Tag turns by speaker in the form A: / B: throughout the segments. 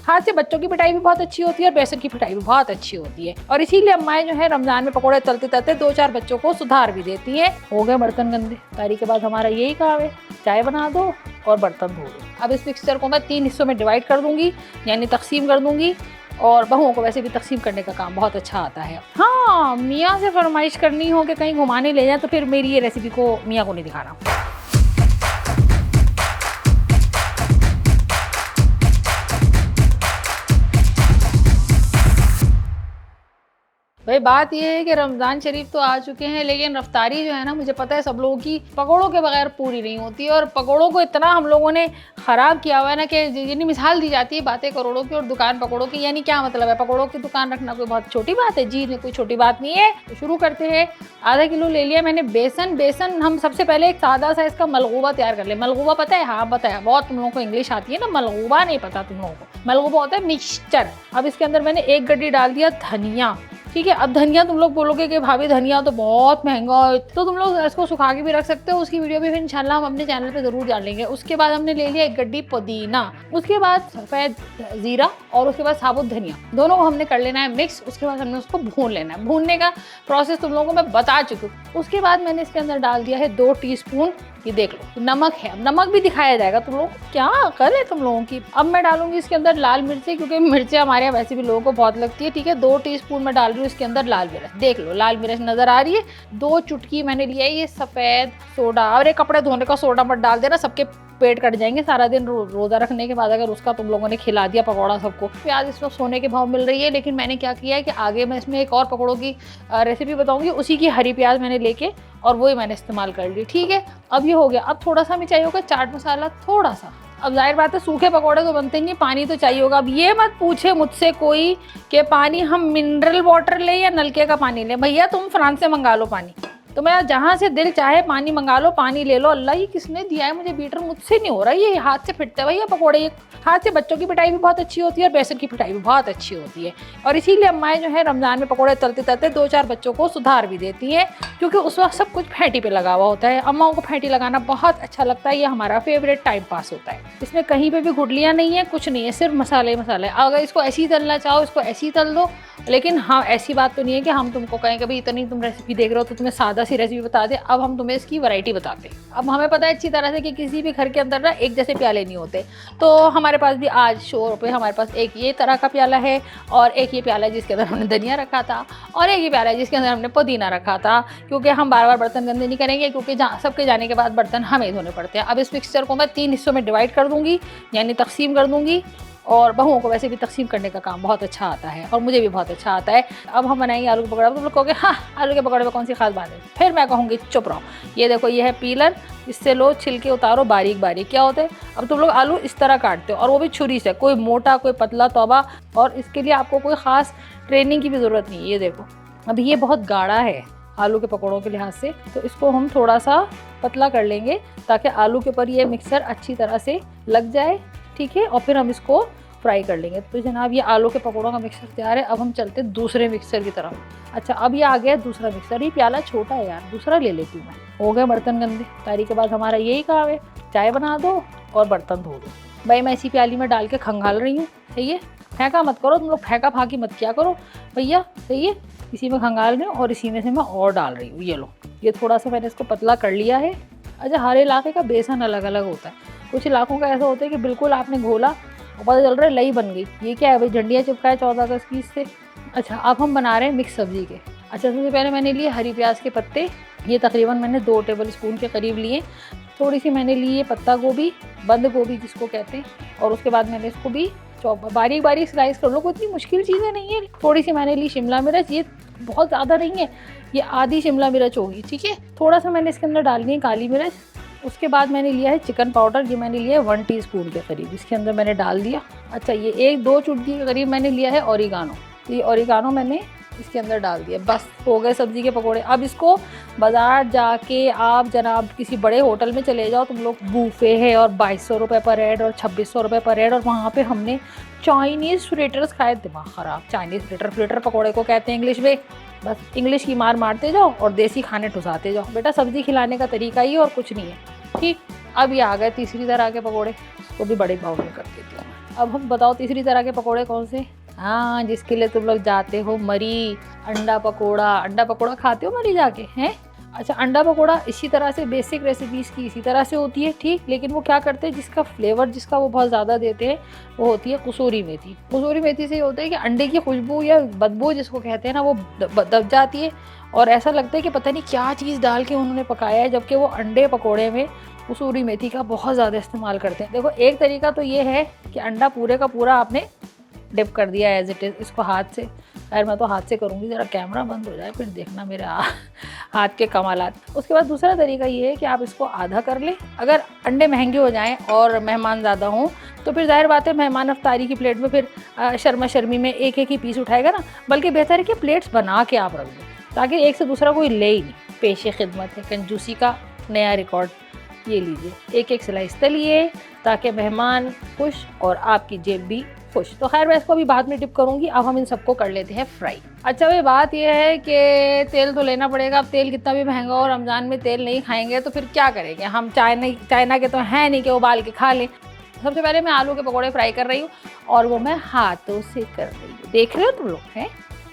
A: हाथ से बच्चों की पिटाई भी बहुत अच्छी होती है और बेसन की पिटाई भी बहुत अच्छी होती है। और इसीलिए अम्माएं जो है रमजान में पकौड़े तलते तलते 2-4 बच्चों को सुधार भी देती हैं। हो गए बर्तन गंदे, तारी के बाद हमारा यही काम है, चाय बना दो और बर्तन धो दो। अब इस मिक्सचर को मैं 3 हिस्सों में डिवाइड कर दूंगी, यानी तकसीम कर दूंगी। और बहुओं को वैसे भी तकसीम करने का काम बहुत अच्छा आता है। हाँ, मियाँ से फरमाइश करनी हो कि कहीं घुमाने ले जाए तो फिर मेरी ये रेसिपी को मियाँ को नहीं दिखाना। भाई बात यह है कि रमज़ान शरीफ तो आ चुके हैं, लेकिन रफ्तारी जो है ना, मुझे पता है सब लोगों की पकौड़ों के बगैर पूरी नहीं होती है। और पकौड़ों को इतना हम लोगों ने ख़राब किया हुआ है ना कि यानी मिसाल दी जाती है बातें करोड़ों की और दुकान पकौड़ों की। यानी क्या मतलब है, पकौड़ों की दुकान रखना कोई बहुत छोटी बात है? जी नहीं, कोई छोटी बात नहीं है। तो शुरू करते हैं। आधा किलो ले लिया मैंने बेसन हम सबसे पहले एक सादा सा इसका मलगूबा तैयार कर ले। मलगूबा पता है? हाँ पता है, बहुत तुम लोगों को इंग्लिश आती है ना, मलगूबा नहीं पता तुम लोगों को। मलगूबा होता है मिक्सचर। अब इसके अंदर मैंने 1 गड्डी डाल दिया धनिया, ठीक है। अब धनिया तुम लोग बोलोगे कि भाभी धनिया तो बहुत महंगा है, तो तुम लोग इसको सुखा के भी रख सकते हो। उसकी वीडियो भी फिर इंशाल्लाह हम अपने चैनल पे ज़रूर डालेंगे। उसके बाद हमने ले लिया 1 गड्डी पुदीना, उसके बाद सफ़ेद ज़ीरा और उसके बाद साबुत धनिया, दोनों को हमने कर लेना है मिक्स। उसके बाद हमने उसको भून लेना है। भूनने का प्रोसेस तुम लोगों को मैं बता चुकी हूँ। उसके बाद मैंने इसके अंदर डाल दिया है 2 टीस्पून, ये देख लो नमक है। अब नमक भी दिखाया जाएगा तुम लोगों को, क्या अकल है तुम लोगों की। अब मैं डालूंगी इसके अंदर लाल मिर्ची, क्योंकि मिर्चें हमारे यहाँ वैसे भी लोगों को बहुत लगती है, ठीक है। 2 टीस्पून मैं डाल रही हूँ इसके अंदर लाल मिर्च, देख लो लाल मिर्च नजर आ रही है। 2 चुटकी मैंने लिया है ये सफ़ेद सोडा। और एक कपड़े धोने का सोडा मत डाल देना, सबके पेट कट जाएंगे सारा दिन रोज़ा रखने के बाद अगर उसका तुम लोगों ने खिला दिया पकौड़ा सबको। प्याज इस वक्त सोने के भाव मिल रही है, लेकिन मैंने क्या किया है कि आगे मैं इसमें एक और पकौड़ों की रेसिपी बताऊंगी, उसी की हरी प्याज मैंने लेके और वही मैंने इस्तेमाल कर ली, ठीक है। अब ये हो गया। अब थोड़ा सा हमें चाहिए होगा चाट मसाला, थोड़ा सा। अब जाहिर बात है सूखे पकौड़े तो बनते नहीं, पानी तो चाहिए होगा। अब ये मत पूछे मुझसे कोई कि पानी हम मिनरल वाटर ले या नलके का पानी ले। भैया तुम फ्रांस से मंगा लो पानी, तो मैं जहाँ से दिल चाहे पानी मंगा लो, पानी ले लो। अल्लाह, ये किसने दिया है मुझे बीटर? मुझसे नहीं हो रहा, ये हाथ से फिटते भैया पकौड़े। ये हाथ से बच्चों की पिटाई भी बहुत अच्छी होती है और बेसन की पिटाई भी बहुत अच्छी होती है। और इसीलिए अम्माएं जो है रमज़ान में पकौड़े तलते तलते 2-4 बच्चों को सुधार भी देती हैं, क्योंकि उस वक्त सब कुछ फैंटी पे लगा हुआ होता है। अम्माओं को फैंटी लगाना बहुत अच्छा लगता है, ये हमारा फेवरेट टाइम पास होता है। इसमें कहीं पर भी गुठलियाँ नहीं है, कुछ नहीं है, सिर्फ मसाले मसाले। अगर इसको ऐसे ही तलना चाहो इसको ऐसे ही तल दो, लेकिन हाँ ऐसी बात तो नहीं है कि हम तुमको कहें कभी इतनी तुम रेसिपी देख रहे हो तो तुम्हें सादा सी रेसिपी बता दें। अब हम तुम्हें इसकी वैरायटी बताते हैं। अब हमें पता है अच्छी तरह से कि किसी भी घर के अंदर ना एक जैसे प्याले नहीं होते, तो हमारे पास भी आज शो पे हमारे पास एक ये तरह का प्याला है और एक ये प्याला है जिसके अंदर हमने धनिया रखा था और एक ये प्याला है जिसके अंदर हमने पुदीना रखा था, क्योंकि हम बार बार बर्तन गंदे नहीं करेंगे, क्योंकि सबके जाने के बाद बर्तन हमें धोने पड़ते हैं। अब इस मिक्सचर को मैं 3 हिस्सों में डिवाइड कर दूंगी, यानी तकसीम कर दूंगी। और बहुओं को वैसे भी तकसीम करने का काम बहुत अच्छा आता है और मुझे भी बहुत अच्छा आता है। अब हम बनाएंगे आलू के पकौड़े। तुम लोग कहोगे हाँ आलू के पकौड़े में कौन सी खास बात है, फिर मैं कहूँगी चुप रहो। ये देखो ये है पीलर, इससे लो छिलके उतारो बारीक बारीक। क्या होता है, अब तुम लोग आलू इस तरह काटते हो और वो भी छुरी से, कोई मोटा कोई पतला, तौबा। और इसके लिए आपको कोई ख़ास ट्रेनिंग की भी ज़रूरत नहीं है। ये देखो अब ये बहुत गाढ़ा है आलू के पकौड़ों के लिहाज से, तो इसको हम थोड़ा सा पतला कर लेंगे ताकि आलू के ऊपर ये मिक्सर अच्छी तरह से लग जाए, ठीक है। और फिर हम इसको फ्राई कर लेंगे। तो जनाब ये आलू के पकौड़ों का मिक्सर तैयार है। अब हम चलते हैं दूसरे मिक्सर की तरफ। अच्छा अब ये आ गया दूसरा मिक्सर। ये प्याला छोटा है यार, दूसरा ले लेती हूँ मैं। हो गए बर्तन गंदे, तारी के बाद हमारा यही काम है, चाय बना दो और बर्तन धो दो। भाई मैं इसी प्याली में डाल के खंगाल रही हूँ, सही है। फेंका मत करो तुम लोग, फेंका फाकी मत किया करो भैया, सही है। इसी में खंगाल रही हूँ और इसी में से मैं और डाल रही हूँ। ये लो, ये थोड़ा सा मैंने इसको पतला कर लिया है। अच्छा हर इलाके का बेसन अलग अलग होता है, कुछ इलाकों का ऐसा होता है कि बिल्कुल आपने घोला और पता चल रहा है लई बन गई। ये क्या है भाई, झंडियाँ चिपकाए 14 अगस्त की इससे। अच्छा अब हम बना रहे हैं मिक्स सब्जी के। अच्छा सबसे पहले मैंने लिए हरी प्याज के पत्ते, ये तकरीबन मैंने 2 टेबल स्पून के करीब लिए। थोड़ी सी मैंने ली है पत्ता गोभी, बंद गोभी जिसको कहते हैं, और उसके बाद मैंने इसको भी बारीक बारीक स्लाइस कर लो, कोई इतनी मुश्किल चीज़ें नहीं है। थोड़ी सी मैंने ली शिमला मिर्च, ये बहुत ज़्यादा नहीं है, ये आधी शिमला मिर्च होगी, ठीक है। थोड़ा सा मैंने इसके अंदर डालनी है काली मिर्च। उसके बाद मैंने लिया है चिकन पाउडर, ये मैंने लिया है 1 टीस्पून के करीब, इसके अंदर मैंने डाल दिया। अच्छा ये 1-2 चुटकी के करीब मैंने लिया है ओरिगानो, ये ओरिगानो मैंने इसके अंदर डाल दिया। बस हो गए सब्जी के पकोड़े। अब इसको बाज़ार जाके आप जनाब किसी बड़े होटल में चले जाओ तुम लोग, बूफे है और 2200 रुपये पर हेड और 2600 रुपये पर हेड, और वहाँ पे हमने चाइनीज़ फ्रिटर्स खाए, दिमाग ख़राब। चाइनीज़ फ्रिटर पकोड़े को कहते हैं इंग्लिश में। बस इंग्लिश की मार मारते जाओ और देसी खाने ठुसाते जाओ। बेटा सब्ज़ी खिलाने का तरीका ही और कुछ नहीं है, ठीक। अब ये आ गए तीसरी तरह के पकोड़े, उसको भी बड़े बाउल में कर देती हूँ। अब हम बताओ तीसरी तरह के पकोड़े कौन से? हाँ, जिसके लिए तुम लोग जाते हो मरी, अंडा पकोड़ा। अंडा पकोड़ा खाते हो मरी जाके हैं? अच्छा, अंडा पकोड़ा इसी तरह से बेसिक रेसिपीज़ की इसी तरह से होती है, ठीक। लेकिन वो क्या करते हैं, जिसका फ्लेवर जिसका वो बहुत ज़्यादा देते हैं वो होती है कसूरी मेथी। कसूरी मेथी से ये होता है कि अंडे की खुशबू या बदबू जिसको कहते हैं ना, वो दब जाती है और ऐसा लगता है कि पता नहीं क्या चीज़ डाल के उन्होंने पकाया है, जबकि वो अंडे पकोड़े में कसूरी मेथी का बहुत ज़्यादा इस्तेमाल करते हैं। देखो, एक तरीका तो ये है कि अंडा पूरे का पूरा आपने डिप कर दिया एज इट इज़, इसको हाथ से। खैर मैं तो हाथ से करूँगी, ज़रा कैमरा बंद हो जाए फिर देखना मेरे हाथ के कमालात। उसके बाद दूसरा तरीका ये है कि आप इसको आधा कर लें। अगर अंडे महंगे हो जाएं और मेहमान ज़्यादा हों तो फिर जाहिर बात है मेहमान अफ्तारी की प्लेट में फिर शर्मा शर्मी में एक एक ही पीस उठाएगा ना, बल्कि बेहतर है कि प्लेट्स बना के आप रख दें ताकि एक से दूसरा कोई ले ही नहीं। पेशे खिदमत है, कंजूसी का नया रिकॉर्ड। ये लीजिए, एक एक स्लाइस तलिए ताकि मेहमान खुश और आपकी जेब भी खुश। तो खैर मैं इसको अभी बाद में टिप करूंगी, अब हम इन सबको कर लेते हैं फ्राई। अच्छा भाई, बात यह है कि तेल तो लेना पड़ेगा। अब तेल कितना भी महंगा हो, रमज़ान में तेल नहीं खाएंगे तो फिर क्या करेंगे हम? चाइना के तो हैं नहीं कि उबाल के खा लें। सबसे पहले मैं आलू के पकौड़े फ्राई कर रही हूँ और वो मैं हाथों से कर रही हूँ। देख रहे हो तुम लोग? हैं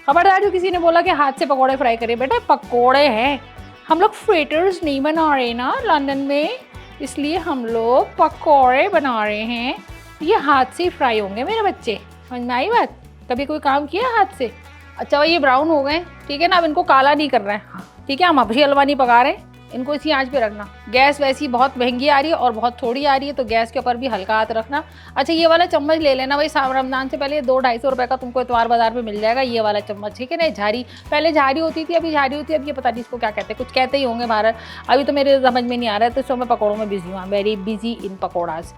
A: खबरदार जो किसी ने बोला कि हाथ से पकौड़े फ्राई करें, बेटा पकौड़े हैं, हम लोग फ्रिटर्स नहीं बना रहे ना लंदन में, इसलिए हम लोग पकौड़े बना रहे हैं। ये हाथ से ही फ्राई होंगे मेरे बच्चे, समझ में आई बात? कभी कोई काम किया हाथ से? अच्छा भाई, ये ब्राउन हो गए, ठीक है ना। अब इनको काला नहीं कर रहे हैं, हाँ ठीक है। हम अभी हलवा नहीं पका रहे हैं, इनको इसी आंच पे रखना। गैस वैसी बहुत महंगी आ रही है और बहुत थोड़ी आ रही है, तो गैस के ऊपर भी हल्का हाथ रखना। अच्छा, ये वाला चम्मच ले लेना भाई, रमज़ान से पहले 200-250 रुपये का तुमको इतवार बाजार में मिल जाएगा ये वाला चम्मच, ठीक है ना। झारी पहले झारी होती थी, अभी झारी होती है, अब ये पता नहीं इसको क्या कहते हैं, कुछ कहते ही होंगे भारत। अभी तो मेरे समझ में नहीं आ रहा है, तो इसको मैं पकौड़ों में बिजी हूँ, वेरी बिजी इन पकौड़ाज।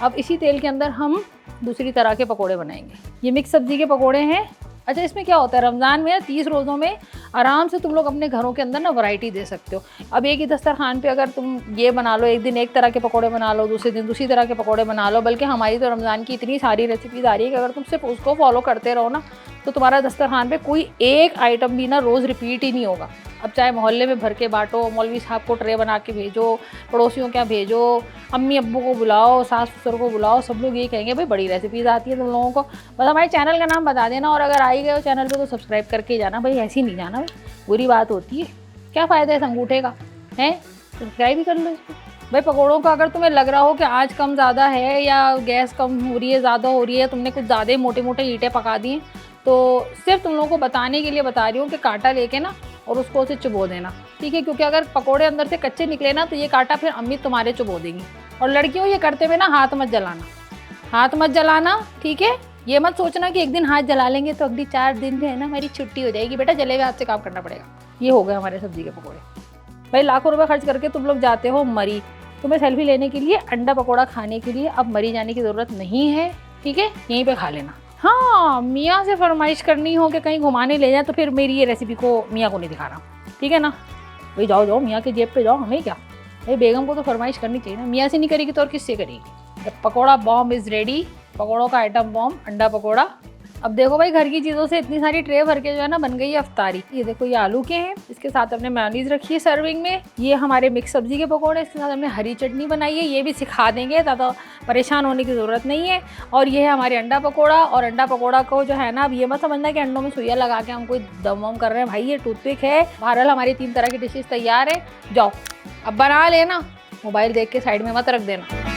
A: अब इसी तेल के अंदर हम दूसरी तरह के पकोड़े बनाएंगे। ये मिक्स सब्जी के पकोड़े हैं। अच्छा, इसमें क्या होता है, रमज़ान में 30 रोज़ों में आराम से तुम लोग अपने घरों के अंदर ना वैरायटी दे सकते हो। अब एक ही दस्तरखान पे अगर तुम ये बना लो, एक दिन एक तरह के पकोड़े बना लो, दूसरे दिन दूसरी तरह के पकोड़े बना लो। बल्कि हमारी तो रमज़ान की इतनी सारी रेसिपीज़ आ रही है कि अगर तुम सिर्फ उसको फॉलो करते रहो ना, तो तुम्हारा दस्तरखान पे कोई एक आइटम भी ना रोज़ रिपीट ही नहीं होगा। अब चाहे मोहल्ले में भर के बांटो, मौलवी साहब को ट्रे बना के भेजो, पड़ोसियों क्या भेजो, अम्मी अब्बू को बुलाओ, सास ससुर को बुलाओ, सब लोग ये कहेंगे भाई बड़ी रेसिपीज़ आती है तुम लोगों को। बस हमारे चैनल का नाम बता देना, और अगर आ ही गए हो चैनल पे तो सब्सक्राइब करके जाना भाई, ऐसे ही नहीं जाना भाई, बुरी बात होती है। क्या फ़ायदा है इस अंगूठे का, है सब्सक्राइब ही कर लो इसको भाई। पकौड़ों का अगर तुम्हें लग रहा हो कि आज कम ज़्यादा है या गैस कम हो रही है, ज़्यादा हो रही है, तुमने कुछ ज़्यादा ही मोटे मोटे ईंटें पका दी हैं, तो सिर्फ तुम लोगों को बताने के लिए बता रही हूँ कि कांटा लेके ना और उसको उसे चुबो देना, ठीक है। क्योंकि अगर पकोड़े अंदर से कच्चे निकले ना तो ये कांटा फिर अम्मी तुम्हारे चुबो देंगी। और लड़कियों, ये करते हुए ना हाथ मत जलाना, हाथ मत जलाना, ठीक है। ये मत सोचना कि एक दिन हाथ जला लेंगे तो अगली 4 दिन में है ना हमारी छुट्टी हो जाएगी, बेटा जले हुए हाथ से काम करना पड़ेगा। ये हो गए हमारे सब्जी के पकोड़े। भाई लाखों रुपए खर्च करके तुम लोग जाते हो मरी, तुम्हें सेल्फी लेने के लिए, अंडा पकोड़ा खाने के लिए अब मरी जाने की ज़रूरत नहीं है, ठीक है, यहीं पे खा लेना। हाँ, मियाँ से फरमाइश करनी हो कि कहीं घुमाने ले जाए तो फिर मेरी ये रेसिपी को मियाँ को नहीं दिखाना, ठीक है ना भाई। जाओ जाओ मियाँ के जेब पे जाओ, हमें क्या भाई, बेगम को तो फरमाइश करनी चाहिए ना। मियाँ से नहीं करेगी तो और किससे करेगी। The pakora bomb is ready, पकौड़ों का आइटम बॉम्ब, अंडा पकौड़ा। अब देखो भाई, घर की चीज़ों से इतनी सारी ट्रे भर के जो है ना बन गई है अफ्तारी। ये देखो, ये आलू के हैं, इसके साथ हमने मेयोनीज रखी है सर्विंग में। ये हमारे मिक्स सब्जी के पकौड़े, इसके साथ हमने हरी चटनी बनाई है, ये भी सिखा देंगे, ज़्यादा परेशान होने की ज़रूरत नहीं है। और ये है हमारे अंडा पकौड़ा। और अंडा पकौड़ा को जो है ना, अब ये मत समझना कि अंडों में सुइया लगा के हम कोई दम वम कर रहे हैं भाई, ये टूथपिक है। बहरहाल हमारी 3 तरह की डिशेज़ तैयार है, जाओ अब बना लेना, मोबाइल देख के साइड में मत रख देना।